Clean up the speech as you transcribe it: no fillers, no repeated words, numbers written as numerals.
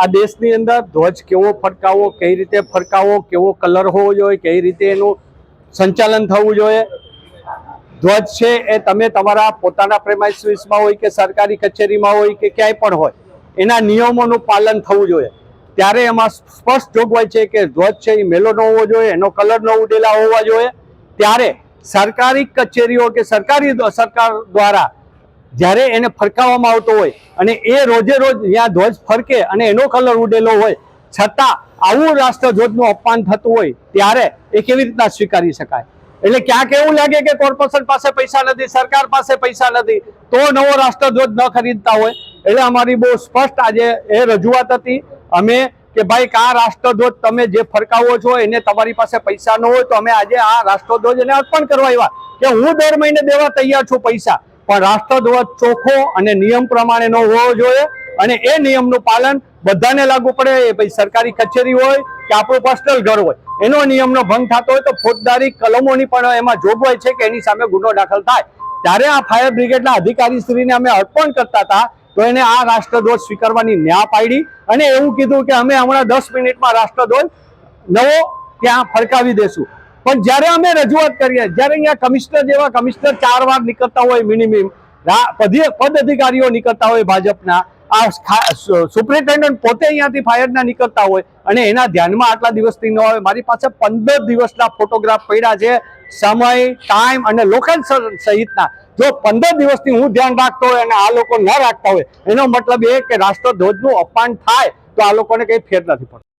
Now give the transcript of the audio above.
આ દેશની અંદર ધ્વજ કેવો ફરકાવવો, કઈ રીતે ફરકાવવો, કેવો કલર હોવો જોઈએ, કઈ રીતે એનું સંચાલન થવું જોઈએ. ધ્વજ છે એ તમે તમારા પોતાના પ્રેમાઇસીસમાં હોય કે સરકારી કચેરીમાં હોય કે ક્યાંય પણ હોય, એના નિયમોનું પાલન થવું જોઈએ. ત્યારે એમાં સ્પષ્ટ જોગવાઈ છે કે ધ્વજ છે એ મેલો ન હોવો જોઈએ, એનો કલર ન ઉડેલા હોવા જોઈએ. ત્યારે સરકારી કચેરીઓ કે સરકાર દ્વારા જ્યારે એને ફરકાવવામાં આવતો હોય અને એ રોજે રોજ ત્યાં ધ્વજ ફરકે અને એનો કલર ઉડેલો હોય છતાં આવું રાષ્ટ્રધ્વજનું અપમાન થતું હોય ત્યારે એ કેવી રીતના સ્વીકારી શકાય? એટલે ક્યાંક એવું લાગે કે કોર્પોરેશન પાસે પૈસા નથી, સરકાર પાસે પૈસા નથી, તો નવો રાષ્ટ્રધ્વજ ન ખરીદતા હોય. એટલે અમારી બહુ સ્પષ્ટ આજે એ રજૂઆત હતી અમે કે ભાઈ આ રાષ્ટ્રધ્વજ તમે જે ફરકાવો છો એને તમારી પાસે પૈસા ન હોય તો અમે આજે આ રાષ્ટ્રધ્વજ એને અર્પણ કરવા આવ્યા કે હું દર મહિને દેવા તૈયાર છું પૈસા, પણ રાષ્ટ્રધ્વજ ચોખ્ખો અને નિયમ પ્રમાણેનો હોવો જોઈએ અને એ નિયમનું પાલન બધાને લાગુ પડે. એ ભાઈ સરકારી કચેરી હોય કે આપણું પર્સનલ ઘર હોય, એનો નિયમનો ભંગ થતો હોય તો ફોજદારી કલમોની પણ એમાં જોગવાઈ છે કે એની સામે ગુનો દાખલ થાય. ત્યારે આ ફાયર બ્રિગેડના અધિકારીશ્રીને અમે અર્પણ કરતા હતા તો એને આ રાષ્ટ્રધ્વજ સ્વીકારવાની ના પાડી અને એવું કીધું કે અમે હમણાં 10 મિનિટમાં રાષ્ટ્રધ્વજ નવો ત્યાં ફરકાવી દેશું. પણ જ્યારે અમે રજૂઆત કરીએ, જ્યારે અહીંયા કમિશનર જેવા કમિશનર 4 વાર નીકળતા હોય, મિનિમમ પદ અધિકારીઓ નીકળતા હોય ભાજપના, આ સુપ્રિન્ટેન્ડન્ટ પોતે અહીંયાથી ફાયરના નીકળતા હોય અને એના ધ્યાનમાં આટલા દિવસથી ન આવે. મારી પાસે 15 દિવસના ફોટોગ્રાફ પડ્યા છે, સમય, ટાઈમ અને લોકેશન સહિતના. જો 15 દિવસથી હું ધ્યાન રાખતો હોય અને આ લોકો ન રાખતા હોય, એનો મતલબ એ કે રાષ્ટ્રધ્વજનું અપમાન થાય તો આ લોકોને કંઈ ફેર નથી પડતો.